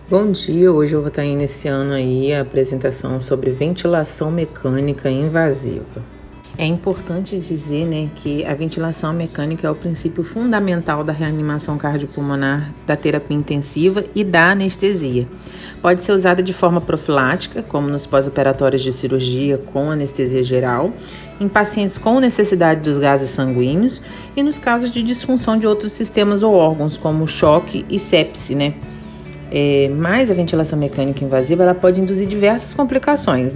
Bom dia, hoje eu vou estar iniciando aí a apresentação sobre ventilação mecânica invasiva. É importante dizer, que a ventilação mecânica é o princípio fundamental da reanimação cardiopulmonar, da terapia intensiva e da anestesia. Pode ser usada de forma profilática, como nos pós-operatórios de cirurgia com anestesia geral, em pacientes com necessidade dos gases sanguíneos e nos casos de disfunção de outros sistemas ou órgãos, como choque e sepse, Mas a ventilação mecânica invasiva ela pode induzir diversas complicações,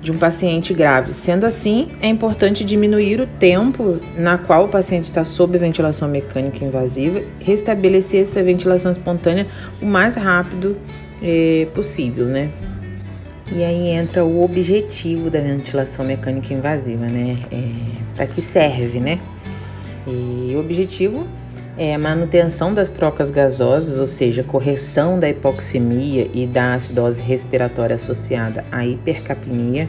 de um paciente grave. Sendo assim, é importante diminuir o tempo na qual o paciente está sob ventilação mecânica invasiva, restabelecer essa ventilação espontânea o mais rápido possível, E aí entra o objetivo da ventilação mecânica invasiva, para que serve, E o objetivo é a manutenção das trocas gasosas, ou seja, correção da hipoxemia e da acidose respiratória associada à hipercapnia,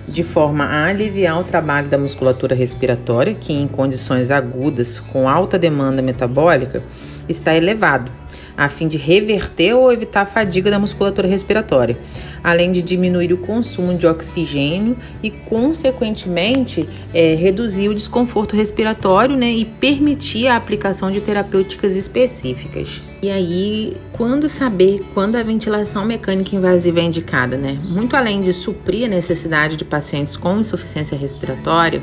de forma a aliviar o trabalho da musculatura respiratória, que em condições agudas com alta demanda metabólica está elevado, a fim de reverter ou evitar a fadiga da musculatura respiratória, além de diminuir o consumo de oxigênio e, consequentemente, reduzir o desconforto respiratório, e permitir a aplicação de terapêuticas específicas. E aí, saber quando a ventilação mecânica invasiva é indicada, Muito além de suprir a necessidade de pacientes com insuficiência respiratória,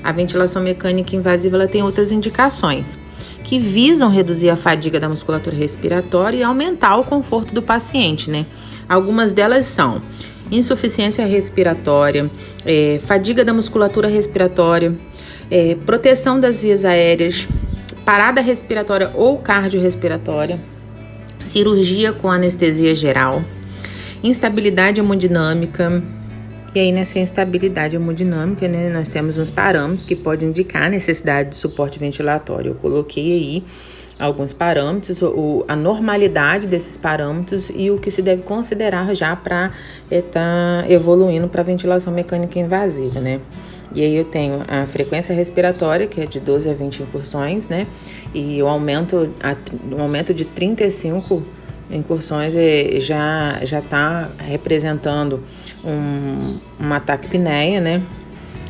a ventilação mecânica invasiva ela tem outras indicações que visam reduzir a fadiga da musculatura respiratória e aumentar o conforto do paciente, Algumas delas são insuficiência respiratória, fadiga da musculatura respiratória, proteção das vias aéreas, parada respiratória ou cardiorrespiratória, cirurgia com anestesia geral, instabilidade hemodinâmica. E aí, nessa instabilidade hemodinâmica, nós temos uns parâmetros que podem indicar a necessidade de suporte ventilatório. Eu coloquei aí alguns parâmetros, a normalidade desses parâmetros e o que se deve considerar já para estar evoluindo para a ventilação mecânica invasiva, E aí eu tenho a frequência respiratória, que é de 12 a 20 incursões, E o aumento de 35 incursões já está representando uma taquipneia,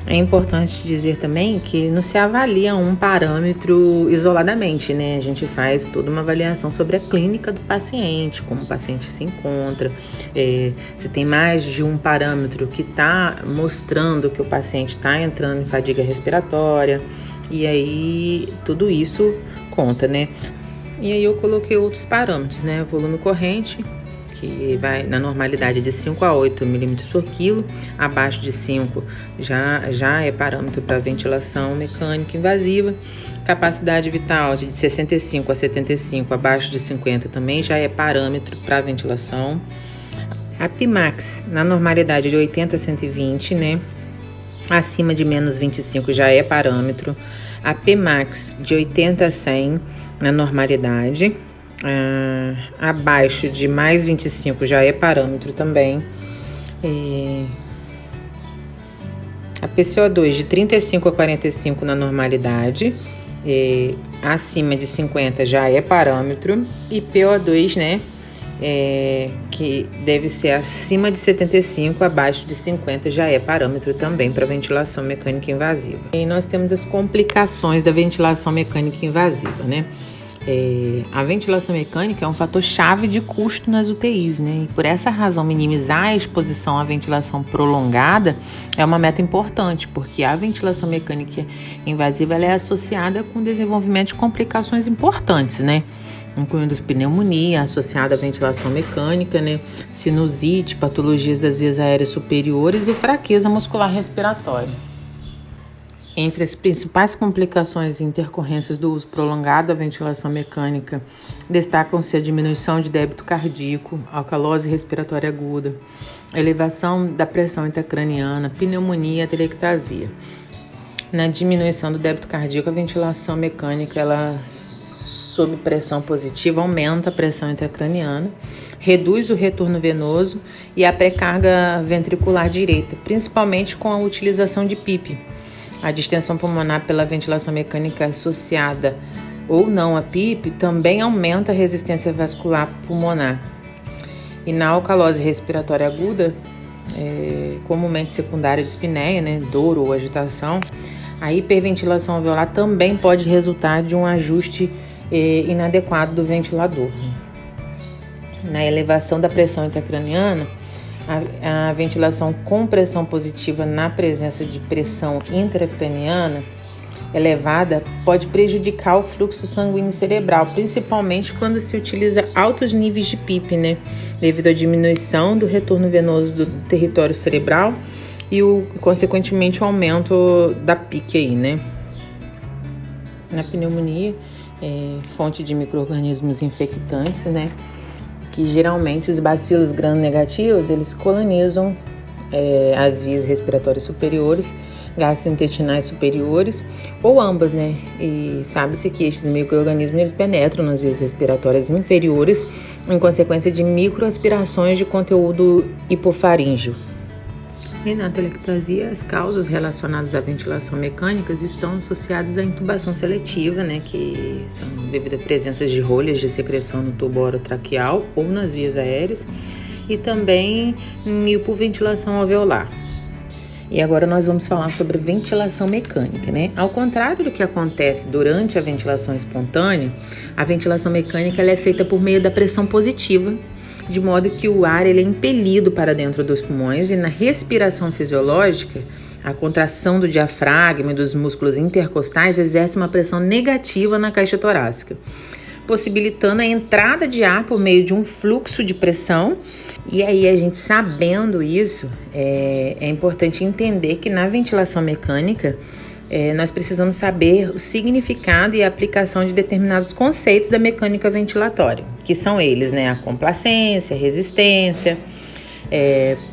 É importante dizer também que não se avalia um parâmetro isoladamente, A gente faz toda uma avaliação sobre a clínica do paciente, como o paciente se encontra, se tem mais de um parâmetro que está mostrando que o paciente está entrando em fadiga respiratória, e aí tudo isso conta, E aí eu coloquei outros parâmetros, Volume corrente, que vai na normalidade de 5 a 8 milímetros por quilo, abaixo de 5 já é parâmetro para ventilação mecânica invasiva. Capacidade vital de 65 a 75, abaixo de 50 também já é parâmetro para ventilação. A Pmax na normalidade de 80 a 120, acima de menos 25 já é parâmetro. A Pmax de 80 a 100 na normalidade, abaixo de mais 25 já é parâmetro também. A PCO2 de 35 a 45 na normalidade, acima de 50 já é parâmetro. E PO2, que deve ser acima de 75, abaixo de 50 já é parâmetro também para ventilação mecânica invasiva. E nós temos as complicações da ventilação mecânica invasiva, A ventilação mecânica é um fator chave de custo nas UTIs, E por essa razão, minimizar a exposição à ventilação prolongada é uma meta importante, porque a ventilação mecânica invasiva ela é associada com o desenvolvimento de complicações importantes, incluindo pneumonia associada à ventilação mecânica, sinusite, patologias das vias aéreas superiores e fraqueza muscular respiratória. Entre as principais complicações e intercorrências do uso prolongado da ventilação mecânica, destacam-se a diminuição de débito cardíaco, alcalose respiratória aguda, elevação da pressão intracraniana, pneumonia e atelectasia. Na diminuição do débito cardíaco, a ventilação mecânica, ela sob pressão positiva, aumenta a pressão intracraniana, reduz o retorno venoso e a pré-carga ventricular direita, principalmente com a utilização de PIP. A distensão pulmonar pela ventilação mecânica associada ou não a PIP também aumenta a resistência vascular pulmonar. E na alcalose respiratória aguda, comumente secundária de espineia, né, dor ou agitação, a hiperventilação alveolar também pode resultar de um ajuste inadequado do ventilador. Na elevação da pressão intracraniana, a ventilação com pressão positiva na presença de pressão intracraniana elevada pode prejudicar o fluxo sanguíneo cerebral, principalmente quando se utiliza altos níveis de PIP, né? Devido à diminuição do retorno venoso do território cerebral e consequentemente, o aumento da PIC aí, né? Na pneumonia, fonte de micro-organismos infectantes, né? Que geralmente os bacilos gram-negativos, eles colonizam as vias respiratórias superiores, gastrointestinais superiores, ou ambas, né? E sabe-se que estes micro-organismos, eles penetram nas vias respiratórias inferiores em consequência de microaspirações de conteúdo hipofaríngeo. E na telectasia, as causas relacionadas à ventilação mecânica estão associadas à intubação seletiva, né, que são devido à presença de rolhas de secreção no tubo orotraqueal ou nas vias aéreas, e também em hipoventilação alveolar. E agora nós vamos falar sobre ventilação mecânica, né? Ao contrário do que acontece durante a ventilação espontânea, a ventilação mecânica ela é feita por meio da pressão positiva, de modo que o ar ele é impelido para dentro dos pulmões, e na respiração fisiológica, a contração do diafragma e dos músculos intercostais exerce uma pressão negativa na caixa torácica, possibilitando a entrada de ar por meio de um fluxo de pressão. E aí, a gente sabendo isso, é importante entender que na ventilação mecânica, nós precisamos saber o significado e a aplicação de determinados conceitos da mecânica ventilatória, que são eles, né? A complacência, a resistência,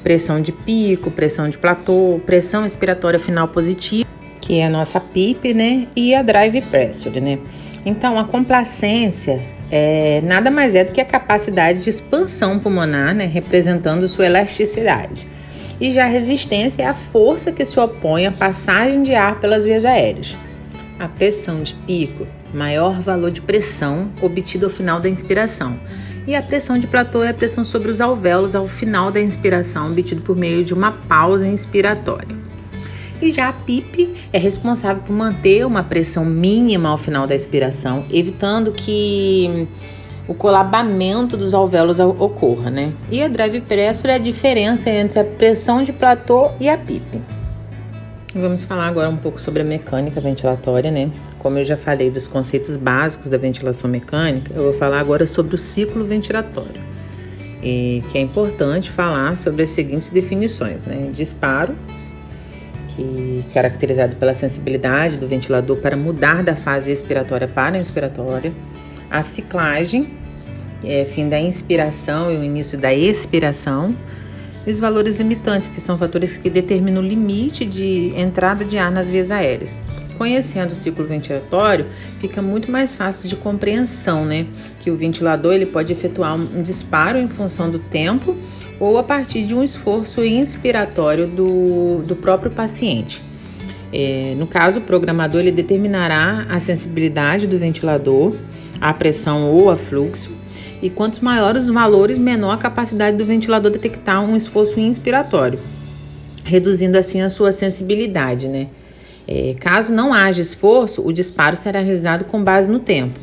pressão de pico, pressão de platô, pressão expiratória final positiva, que é a nossa PIP, né? E a drive pressure, né? Então, a complacência nada mais é do que a capacidade de expansão pulmonar, né? Representando sua elasticidade. E já a resistência é a força que se opõe à passagem de ar pelas vias aéreas. A pressão de pico, maior valor de pressão obtido ao final da inspiração. E a pressão de platô é a pressão sobre os alvéolos ao final da inspiração, obtido por meio de uma pausa inspiratória. E já a PIP é responsável por manter uma pressão mínima ao final da expiração, evitando que o colabamento dos alvéolos ocorra, né? E a drive pressure é a diferença entre a pressão de platô e a PIP. Vamos falar agora um pouco sobre a mecânica ventilatória, né? Como eu já falei dos conceitos básicos da ventilação mecânica, eu vou falar agora sobre o ciclo ventilatório. E que é importante falar sobre as seguintes definições, né? Disparo, que é caracterizado pela sensibilidade do ventilador para mudar da fase expiratória para a inspiratória. A ciclagem, fim da inspiração e o início da expiração. E os valores limitantes, que são fatores que determinam o limite de entrada de ar nas vias aéreas. Conhecendo o ciclo ventilatório, fica muito mais fácil de compreensão, né? Que o ventilador ele pode efetuar um disparo em função do tempo ou a partir de um esforço inspiratório do próprio paciente. No caso, o programador ele determinará a sensibilidade do ventilador, a pressão ou a fluxo, e quanto maiores os valores, menor a capacidade do ventilador detectar um esforço inspiratório, reduzindo assim a sua sensibilidade, né? Caso não haja esforço, o disparo será realizado com base no tempo.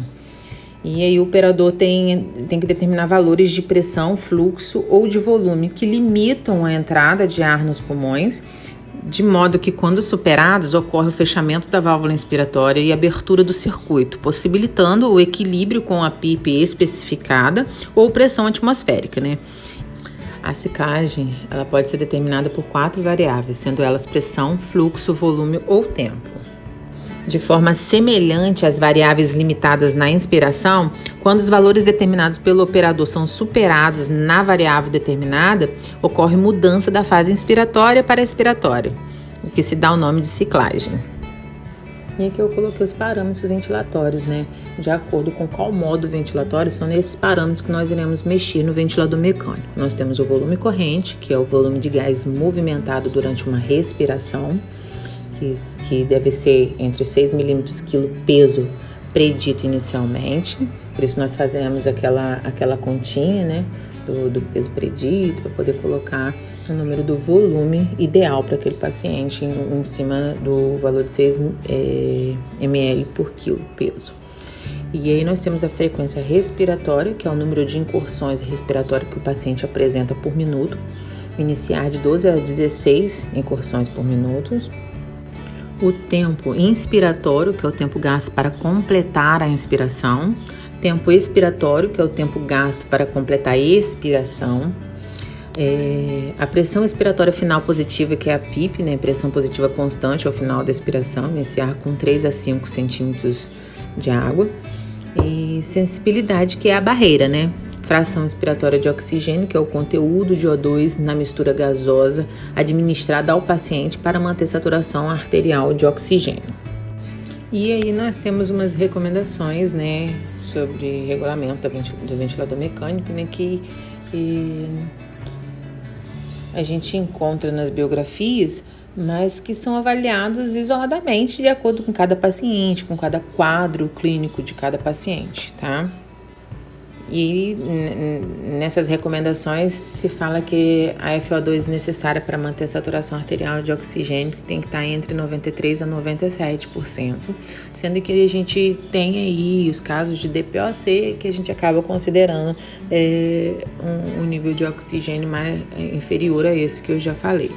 E aí o operador tem que determinar valores de pressão, fluxo ou de volume que limitam a entrada de ar nos pulmões, de modo que, quando superados, ocorre o fechamento da válvula inspiratória e abertura do circuito, possibilitando o equilíbrio com a PIP especificada ou pressão atmosférica, né? A ciclagem ela pode ser determinada por 4 variáveis, sendo elas pressão, fluxo, volume ou tempo. De forma semelhante às variáveis limitadas na inspiração, quando os valores determinados pelo operador são superados na variável determinada, ocorre mudança da fase inspiratória para expiratória, o que se dá o nome de ciclagem. E aqui eu coloquei os parâmetros ventilatórios, né? De acordo com qual modo ventilatório, são nesses parâmetros que nós iremos mexer no ventilador mecânico. Nós temos o volume corrente, que é o volume de gás movimentado durante uma respiração, que deve ser entre 6 milímetros quilo peso predito inicialmente. Por isso nós fazemos aquela continha, né? do peso predito, para poder colocar o número do volume ideal para aquele paciente em cima do valor de 6 ml por quilo peso. E aí nós temos a frequência respiratória, que é o número de incursões respiratórias que o paciente apresenta por minuto, iniciar de 12 a 16 incursões por minuto. O tempo inspiratório, que é o tempo gasto para completar a inspiração. Tempo expiratório, que é o tempo gasto para completar a expiração. A pressão expiratória final positiva, que é a PIP, né? Pressão positiva constante ao final da expiração, iniciar com 3 a 5 centímetros de água. E sensibilidade, que é a barreira, né? Fração expiratória de oxigênio, que é o conteúdo de O2 na mistura gasosa administrada ao paciente para manter saturação arterial de oxigênio. E aí nós temos umas recomendações, né, sobre regulamento do ventilador mecânico, né, que a gente encontra nas biografias, mas que são avaliados isoladamente de acordo com cada paciente, com cada quadro clínico de cada paciente, tá? E nessas recomendações se fala que a FO2 necessária para manter a saturação arterial de oxigênio tem que estar entre 93% a 97%, sendo que a gente tem aí os casos de DPOC que a gente acaba considerando um nível de oxigênio mais inferior a esse que eu já falei.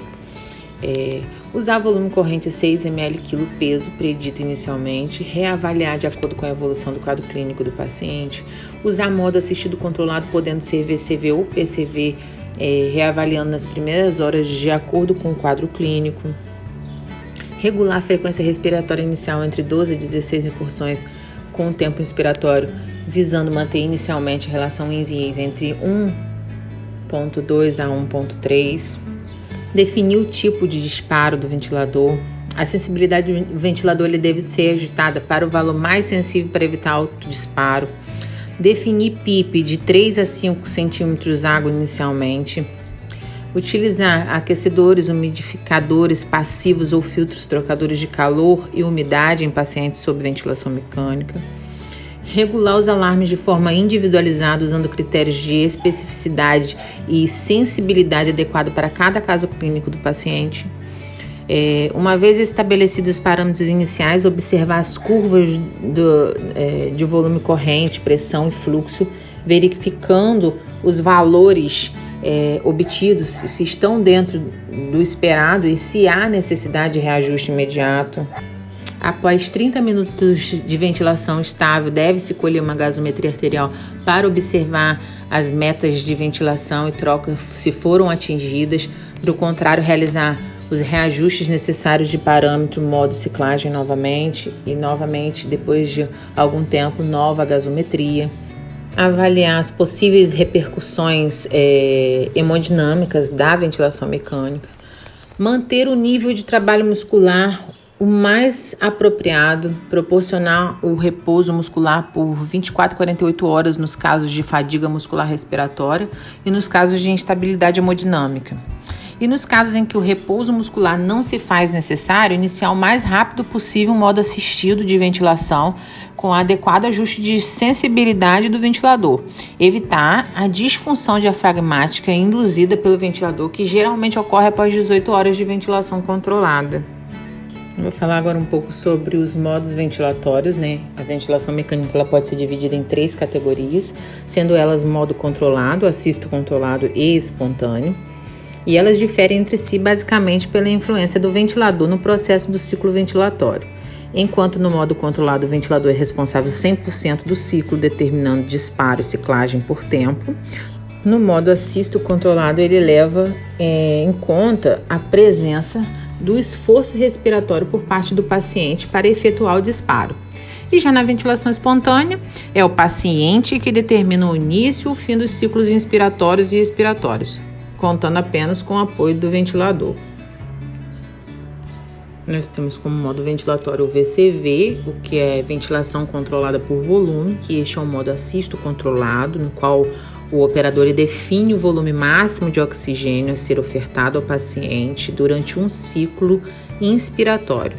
Usar volume corrente 6 ml quilo peso predito inicialmente, reavaliar de acordo com a evolução do quadro clínico do paciente, usar modo assistido controlado podendo ser VCV ou PCV, reavaliando nas primeiras horas de acordo com o quadro clínico, regular a frequência respiratória inicial entre 12 a 16 incursões com o tempo inspiratório, visando manter inicialmente a relação ins-ies entre 1.2 a 1.3, definir o tipo de disparo do ventilador. A sensibilidade do ventilador ele deve ser ajustada para o valor mais sensível para evitar alto disparo. Definir PIP de 3 a 5 centímetros água inicialmente. Utilizar aquecedores, umidificadores passivos ou filtros trocadores de calor e umidade em pacientes sob ventilação mecânica. Regular os alarmes de forma individualizada, usando critérios de especificidade e sensibilidade adequada para cada caso clínico do paciente. Uma vez estabelecidos os parâmetros iniciais, observar as curvas de volume corrente, pressão e fluxo, verificando os valores obtidos, se estão dentro do esperado e se há necessidade de reajuste imediato. Após 30 minutos de ventilação estável, deve-se colher uma gasometria arterial para observar as metas de ventilação e troca se foram atingidas. Do contrário, realizar os reajustes necessários de parâmetro, modo ciclagem novamente e novamente, depois de algum tempo, nova gasometria. Avaliar as possíveis repercussões hemodinâmicas da ventilação mecânica. Manter o nível de trabalho muscular o mais apropriado, proporcionar o repouso muscular por 24 a 48 horas nos casos de fadiga muscular respiratória e nos casos de instabilidade hemodinâmica. E nos casos em que o repouso muscular não se faz necessário, iniciar o mais rápido possível um modo assistido de ventilação com adequado ajuste de sensibilidade do ventilador. Evitar a disfunção diafragmática induzida pelo ventilador, que geralmente ocorre após 18 horas de ventilação controlada. Eu vou falar agora um pouco sobre os modos ventilatórios, né? A ventilação mecânica ela pode ser dividida em 3 categorias, sendo elas modo controlado, assisto controlado e espontâneo. E elas diferem entre si basicamente pela influência do ventilador no processo do ciclo ventilatório. Enquanto no modo controlado o ventilador é responsável 100% do ciclo, determinando disparo e ciclagem por tempo, no modo assisto controlado ele leva em conta a presença do esforço respiratório por parte do paciente para efetuar o disparo. E já na ventilação espontânea, é o paciente que determina o início e o fim dos ciclos inspiratórios e expiratórios, contando apenas com o apoio do ventilador. Nós temos como modo ventilatório o VCV, o que é ventilação controlada por volume, que este é um modo assisto controlado, no qual o operador define o volume máximo de oxigênio a ser ofertado ao paciente durante um ciclo inspiratório.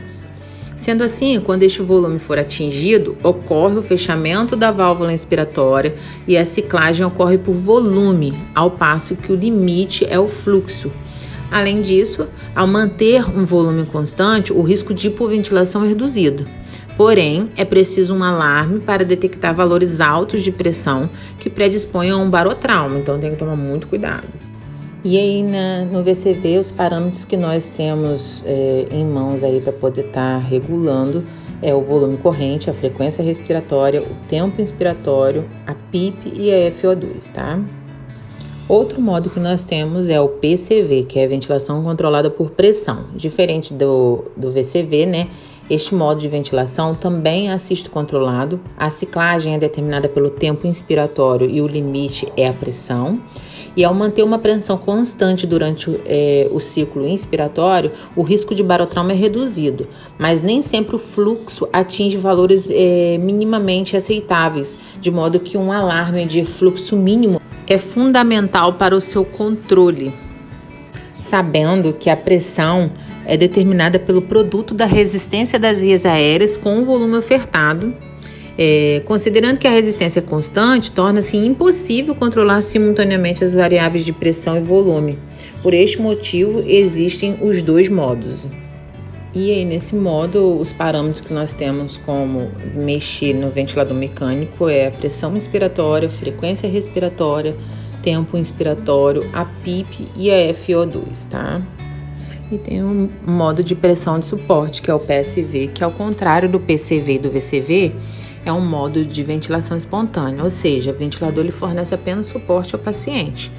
Sendo assim, quando este volume for atingido, ocorre o fechamento da válvula inspiratória e a ciclagem ocorre por volume, ao passo que o limite é o fluxo. Além disso, ao manter um volume constante, o risco de hipoventilação é reduzido. Porém, é preciso um alarme para detectar valores altos de pressão que predisponham a um barotrauma, então tem que tomar muito cuidado. E aí no VCV, os parâmetros que nós temos em mãos aí para poder estar regulando é o volume corrente, a frequência respiratória, o tempo inspiratório, a PIP e a FO2, tá? Outro modo que nós temos é o PCV, que é a ventilação controlada por pressão. Diferente do VCV, né? Este modo de ventilação também é assisto controlado. A ciclagem é determinada pelo tempo inspiratório e o limite é a pressão. E ao manter uma pressão constante durante o ciclo inspiratório, o risco de barotrauma é reduzido, mas nem sempre o fluxo atinge valores minimamente aceitáveis, de modo que um alarme de fluxo mínimo é fundamental para o seu controle, sabendo que a pressão é determinada pelo produto da resistência das vias aéreas com o volume ofertado. Considerando que a resistência é constante, torna-se impossível controlar simultaneamente as variáveis de pressão e volume. Por este motivo, existem os dois modos. E aí, nesse modo, os parâmetros que nós temos como mexer no ventilador mecânico é a pressão inspiratória, frequência respiratória, tempo inspiratório, a PIP e a FO2, tá? E tem um modo de pressão de suporte, que é o PSV, que ao contrário do PCV e do VCV, é um modo de ventilação espontânea, ou seja, o ventilador ele fornece apenas suporte ao paciente,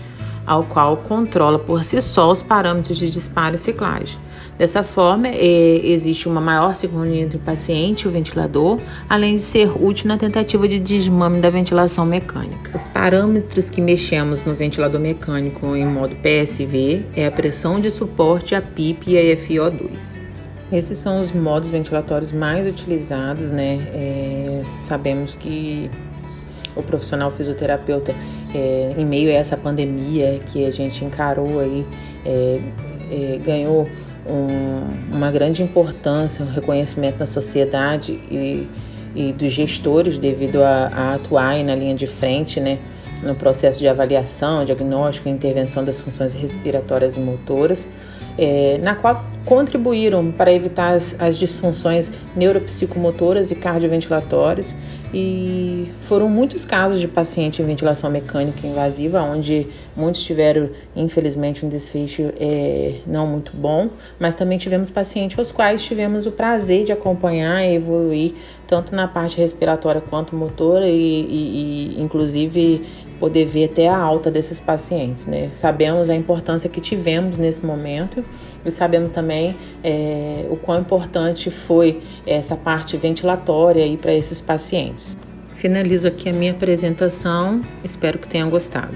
ao qual controla por si só os parâmetros de disparo e ciclagem. Dessa forma, existe uma maior sincronia entre o paciente e o ventilador, além de ser útil na tentativa de desmame da ventilação mecânica. Os parâmetros que mexemos no ventilador mecânico em modo PSV é a pressão de suporte, a PIP e a FO2. Esses são os modos ventilatórios mais utilizados, né? Sabemos que o profissional fisioterapeuta, em meio a essa pandemia que a gente encarou aí, ganhou uma grande importância, um reconhecimento na sociedade e dos gestores devido a atuarem na linha de frente, né? No processo de avaliação, diagnóstico e intervenção das funções respiratórias e motoras, na qual contribuíram para evitar as disfunções neuropsicomotoras e cardioventilatórias, e foram muitos casos de paciente em ventilação mecânica invasiva, onde muitos tiveram, infelizmente, um desfecho não muito bom, mas também tivemos pacientes aos quais tivemos o prazer de acompanhar e evoluir, tanto na parte respiratória quanto motora e inclusive, poder ver até a alta desses pacientes, né? Sabemos a importância que tivemos nesse momento e sabemos também o quão importante foi essa parte ventilatória aí para esses pacientes. Finalizo aqui a minha apresentação, espero que tenham gostado.